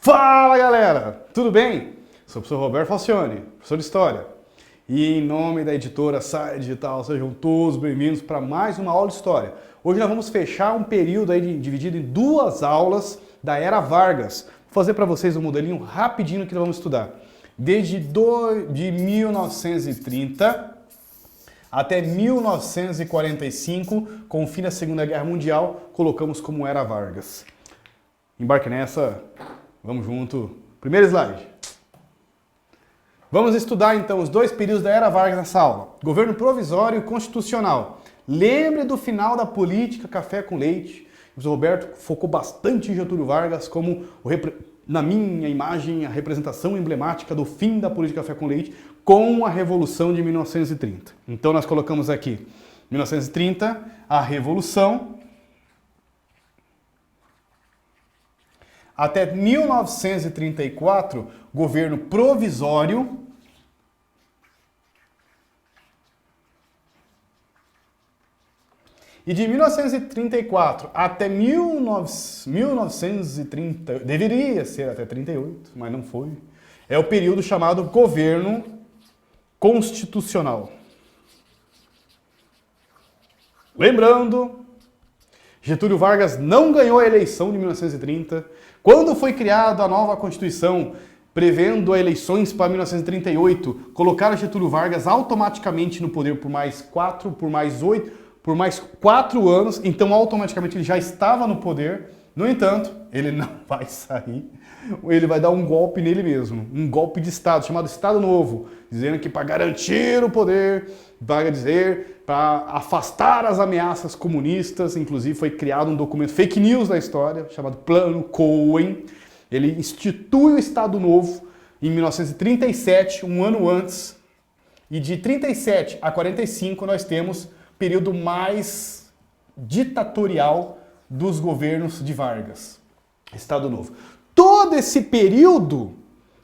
Fala galera, tudo bem? Sou o professor Roberto Falcione, professor de História. E em nome da editora Saia Digital, sejam todos bem-vindos para mais uma aula de História. Hoje nós vamos fechar um período aí dividido em duas aulas da Era Vargas. Vou fazer para vocês um modelinho rapidinho que nós vamos estudar. Desde de 1930 até 1945, com o fim da Segunda Guerra Mundial, colocamos como Era Vargas. Embarque nessa, vamos junto. Primeiro slide. Vamos estudar então os dois períodos da Era Vargas nessa aula. Governo provisório e constitucional. Lembre do final da política café com leite. O professor Roberto focou bastante em Getúlio Vargas como, na minha imagem, a representação emblemática do fim da política café com leite com a Revolução de 1930. Então nós colocamos aqui 1930, a Revolução, até 1934, governo provisório, e de 1934 até 1930, deveria ser até 38, mas não foi, é o período chamado governo constitucional. Lembrando, Getúlio Vargas não ganhou a eleição de 1930. Quando foi criada a nova Constituição, prevendo eleições para 1938, colocaram Getúlio Vargas automaticamente no poder por mais 4 anos, então automaticamente ele já estava no poder. No entanto, ele não vai sair, ele vai dar um golpe nele mesmo, um golpe de Estado, chamado Estado Novo, dizendo que para garantir o poder, vai dizer, para afastar as ameaças comunistas, inclusive foi criado um documento fake news da história, chamado Plano Cohen. Ele institui o Estado Novo em 1937, um ano antes, e de 37 a 45 nós temos período mais ditatorial dos governos de Vargas, Estado Novo. Todo esse período,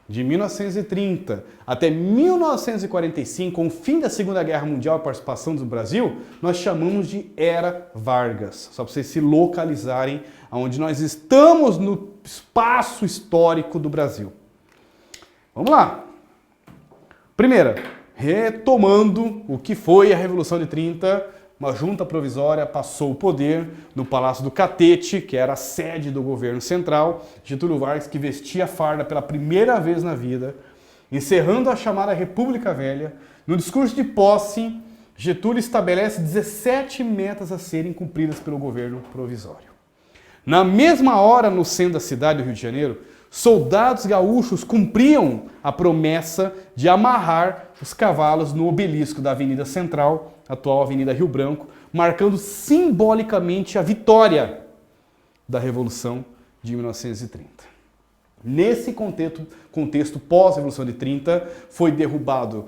de 1930 até 1945, com o fim da Segunda Guerra Mundial e a participação do Brasil, nós chamamos de Era Vargas, só para vocês se localizarem onde nós estamos no espaço histórico do Brasil. Vamos lá. Primeira, retomando o que foi a Revolução de 30, uma junta provisória passou o poder no Palácio do Catete, que era a sede do governo central. Getúlio Vargas, que vestia a farda pela primeira vez na vida, encerrando a chamada República Velha. No discurso de posse, Getúlio estabelece 17 metas a serem cumpridas pelo governo provisório. Na mesma hora, no centro da cidade do Rio de Janeiro, soldados gaúchos cumpriam a promessa de amarrar os cavalos no obelisco da Avenida Central, atual Avenida Rio Branco, marcando simbolicamente a vitória da Revolução de 1930. Nesse contexto pós-Revolução de 30, foi derrubado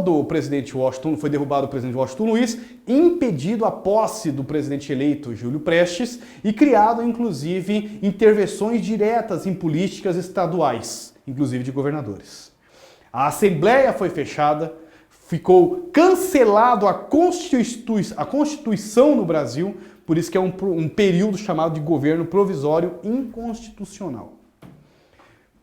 o presidente Washington Luiz, impedido a posse do presidente eleito Júlio Prestes e criado, inclusive, intervenções diretas em políticas estaduais, inclusive de governadores. A Assembleia foi fechada, ficou cancelado a Constituição no Brasil, por isso que é um período chamado de governo provisório inconstitucional.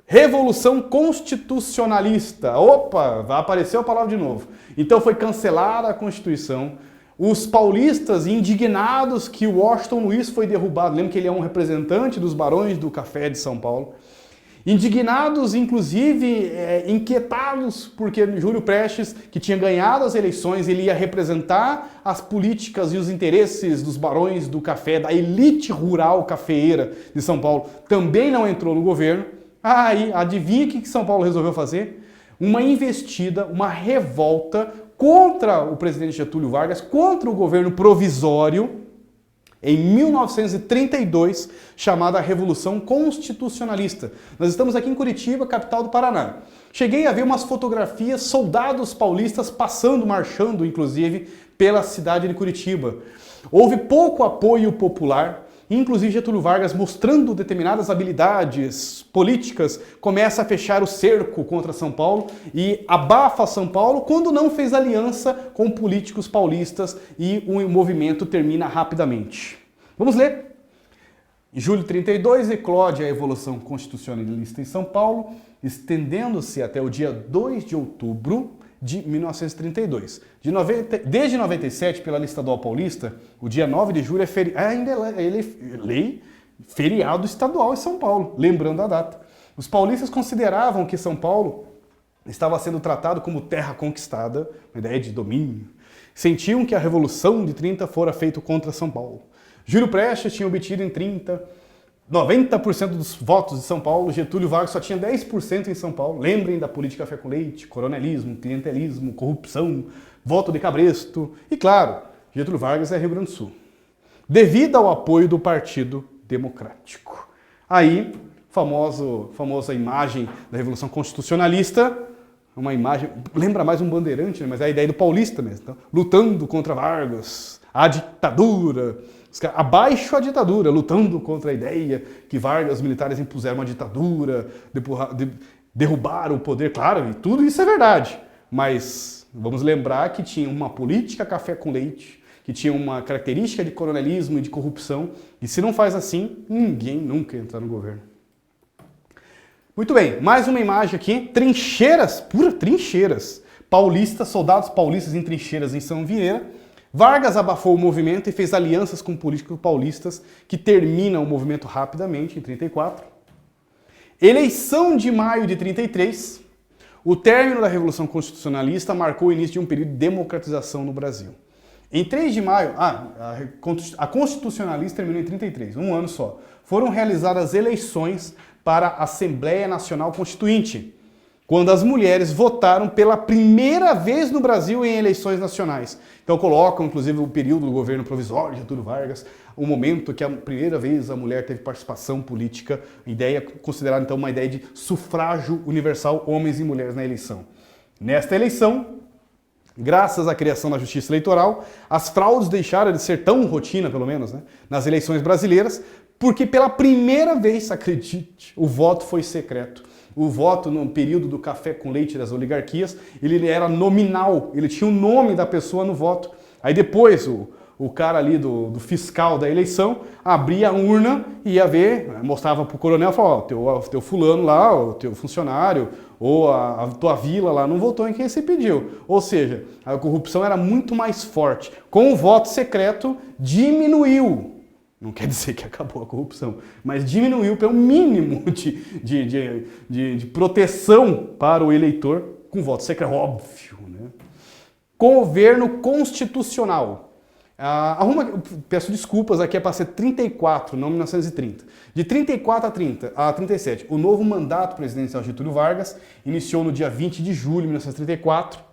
Revolução Constitucionalista. Opa, vai aparecer a palavra de novo. Então foi cancelada a Constituição. Os paulistas indignados que o Washington Luiz foi derrubado, lembra que ele é um representante dos barões do café de São Paulo, indignados, inclusive inquietados, porque Júlio Prestes, que tinha ganhado as eleições, ele ia representar as políticas e os interesses dos barões do café, da elite rural cafeeira de São Paulo, também não entrou no governo. Aí, adivinha o que São Paulo resolveu fazer? Uma investida, uma revolta contra o presidente Getúlio Vargas, contra o governo provisório, em 1932, chamada Revolução Constitucionalista. Nós estamos aqui em Curitiba, capital do Paraná. Cheguei a ver umas fotografias, soldados paulistas passando, marchando, inclusive, pela cidade de Curitiba. Houve pouco apoio popular. Inclusive Getúlio Vargas, mostrando determinadas habilidades políticas, começa a fechar o cerco contra São Paulo e abafa São Paulo quando não fez aliança com políticos paulistas e o movimento termina rapidamente. Vamos ler. Em julho de 32, eclode a Revolução Constitucionalista em São Paulo, estendendo-se até o dia 2 de outubro de 1932. Desde 97, pela lei estadual paulista, o dia 9 de julho feriado estadual em São Paulo, lembrando a data. Os paulistas consideravam que São Paulo estava sendo tratado como terra conquistada, uma ideia de domínio. Sentiam que a Revolução de 30 fora feita contra São Paulo. Júlio Prestes tinha obtido em 30 90% dos votos de São Paulo, Getúlio Vargas só tinha 10% em São Paulo. Lembrem da política café com leite, coronelismo, clientelismo, corrupção, voto de cabresto. E claro, Getúlio Vargas é Rio Grande do Sul. Devido ao apoio do Partido Democrático. Aí, famosa imagem da Revolução Constitucionalista, uma imagem, lembra mais um bandeirante, né? Mas é a ideia do paulista mesmo. Então, lutando contra Vargas, a ditadura, abaixo a ditadura, lutando contra a ideia que Vargas, os militares impuseram uma ditadura, derrubaram o poder. Claro, e tudo isso é verdade, mas vamos lembrar que tinha uma política café com leite, que tinha uma característica de coronelismo e de corrupção, e se não faz assim, ninguém nunca entra no governo. Muito bem, mais uma imagem aqui, trincheiras, pura trincheiras, paulistas, soldados paulistas em trincheiras em São Vieira. Vargas abafou o movimento e fez alianças com políticos paulistas que terminam o movimento rapidamente, em 34. Eleição de maio de 33. O término da Revolução Constitucionalista marcou o início de um período de democratização no Brasil. Em 3 de maio, a Constitucionalista terminou em 33, um ano só. Foram realizadas eleições para a Assembleia Nacional Constituinte, quando as mulheres votaram pela primeira vez no Brasil em eleições nacionais. Então colocam, inclusive, o período do governo provisório de Getúlio Vargas, o momento que a primeira vez a mulher teve participação política, ideia considerada então uma ideia de sufrágio universal, homens e mulheres na eleição. Nesta eleição, graças à criação da Justiça Eleitoral, as fraudes deixaram de ser tão rotina, pelo menos, né, nas eleições brasileiras, porque pela primeira vez, acredite, o voto foi secreto. O voto no período do café com leite das oligarquias, ele era nominal, ele tinha o nome da pessoa no voto. Aí depois o cara ali do fiscal da eleição abria a urna e ia ver, mostrava pro coronel e falava, ó, teu fulano lá, o teu funcionário, ou a tua vila lá não votou em quem você pediu. Ou seja, a corrupção era muito mais forte. Com o voto secreto, diminuiu. Não quer dizer que acabou a corrupção, mas diminuiu pelo mínimo de proteção para o eleitor com voto secreto, óbvio. Né? Governo constitucional. Peço desculpas, aqui é para ser 34, não 1930. De 34 a 37, o novo mandato presidencial de Getúlio Vargas iniciou no dia 20 de julho de 1934.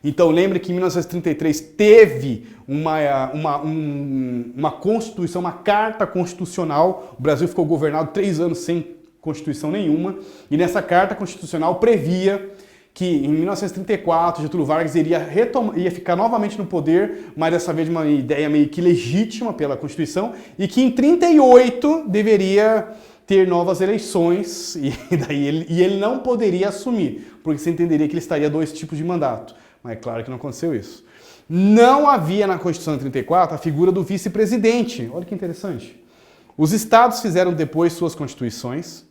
Então lembre que em 1933 teve uma Constituição, uma Carta Constitucional. O Brasil ficou governado 3 anos sem Constituição nenhuma. E nessa Carta Constitucional previa que em 1934 Getúlio Vargas ia ficar novamente no poder, mas dessa vez de uma ideia meio que legítima pela Constituição, e que em 38 deveria ter novas eleições, e ele não poderia assumir, porque você entenderia que ele estaria 2 tipos de mandato. Mas é claro que não aconteceu isso. Não havia na Constituição de 34 a figura do vice-presidente. Olha que interessante. Os estados fizeram depois suas constituições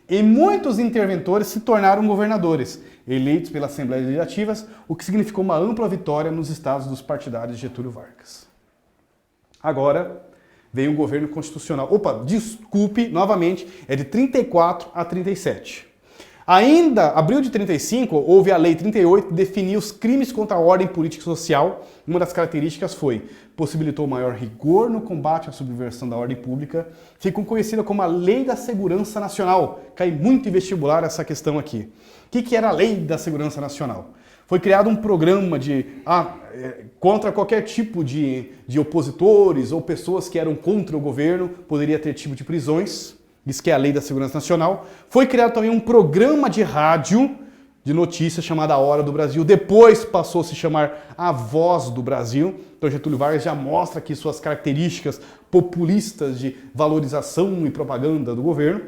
e muitos interventores se tornaram governadores, eleitos pelas Assembleias Legislativas, o que significou uma ampla vitória nos estados dos partidários de Getúlio Vargas. Agora vem um governo constitucional. Opa, desculpe, novamente, é de 34 a 37. Ainda, abril de 35, houve a Lei 38 que definia os crimes contra a ordem política e social. Uma das características possibilitou maior rigor no combate à subversão da ordem pública. Ficou conhecida como a Lei da Segurança Nacional. Cai muito em vestibular essa questão aqui. O que era a Lei da Segurança Nacional? Foi criado um programa contra qualquer tipo de opositores ou pessoas que eram contra o governo, poderia ter tipo de prisões. Isso que é a Lei da Segurança Nacional. Foi criado também um programa de rádio de notícias chamado A Hora do Brasil. Depois passou a se chamar A Voz do Brasil. Então Getúlio Vargas já mostra aqui suas características populistas de valorização e propaganda do governo.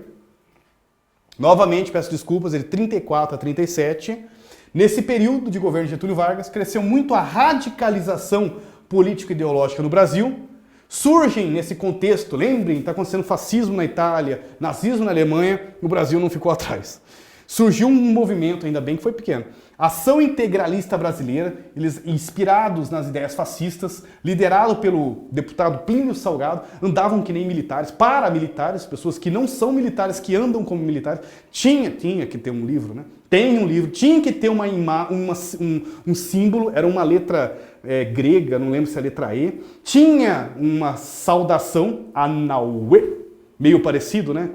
Novamente, peço desculpas, de 34 a 37. Nesse período de governo de Getúlio Vargas, cresceu muito a radicalização político-ideológica no Brasil. Surgem nesse contexto, lembrem, está acontecendo fascismo na Itália, nazismo na Alemanha, o Brasil não ficou atrás. Surgiu um movimento, ainda bem que foi pequeno, Ação Integralista Brasileira, eles inspirados nas ideias fascistas, liderado pelo deputado Plínio Salgado, andavam que nem militares, paramilitares, pessoas que não são militares, que andam como militares. Tinha que ter um livro, né? Tem um livro, tinha que ter um símbolo, era uma letra grega, não lembro se é a letra E, tinha uma saudação, Anauê, meio parecido, né?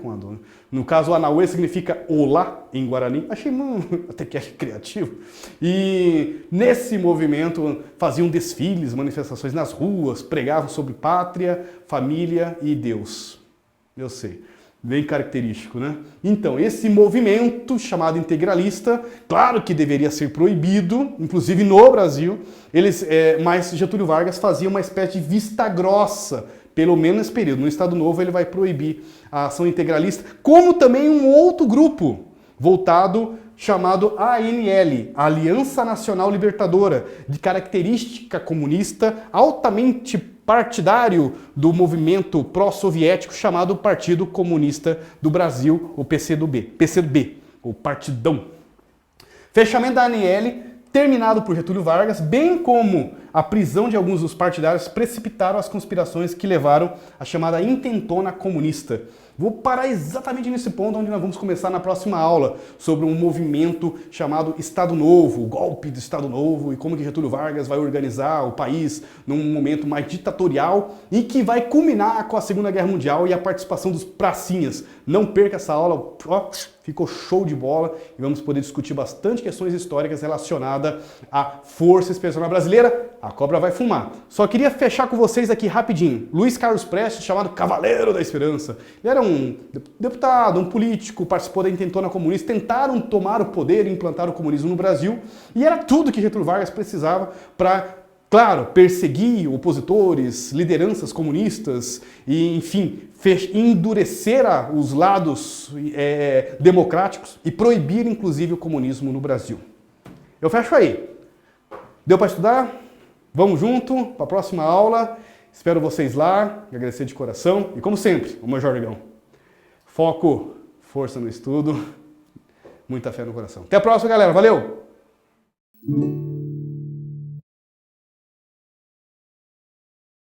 No caso, Anauê significa olá em Guarani. Achei até que é criativo. E nesse movimento faziam desfiles, manifestações nas ruas, pregavam sobre pátria, família e Deus. Eu sei, bem característico, né? Então, esse movimento chamado integralista, claro que deveria ser proibido, inclusive no Brasil, mas Getúlio Vargas fazia uma espécie de vista grossa, pelo menos nesse período. No Estado Novo ele vai proibir a ação integralista, como também um outro grupo voltado chamado ANL, Aliança Nacional Libertadora, de característica comunista, altamente partidário do movimento pró-soviético chamado Partido Comunista do Brasil, o PCdoB, o Partidão. Fechamento da ANL, terminado por Getúlio Vargas, bem como a prisão de alguns dos partidários, precipitaram as conspirações que levaram à chamada intentona comunista. Vou parar exatamente nesse ponto, onde nós vamos começar na próxima aula, sobre um movimento chamado Estado Novo, o golpe do Estado Novo, e como que Getúlio Vargas vai organizar o país num momento mais ditatorial, e que vai culminar com a Segunda Guerra Mundial e a participação dos pracinhas. Não perca essa aula, ficou show de bola, e vamos poder discutir bastante questões históricas relacionadas à Força Expedicionária Brasileira. A cobra vai fumar. Só queria fechar com vocês aqui rapidinho. Luiz Carlos Prestes, chamado Cavaleiro da Esperança. Ele era um deputado, um político, participou da intentona comunista, tentaram tomar o poder e implantar o comunismo no Brasil, e era tudo que Getúlio Vargas precisava para, claro, perseguir opositores, lideranças comunistas e, enfim, endurecer os lados democráticos e proibir, inclusive, o comunismo no Brasil. Eu fecho aí. Deu para estudar? Vamos junto para a próxima aula. Espero vocês lá. Agradecer de coração. E como sempre, o meu jargão. Foco, força no estudo, muita fé no coração. Até a próxima, galera. Valeu!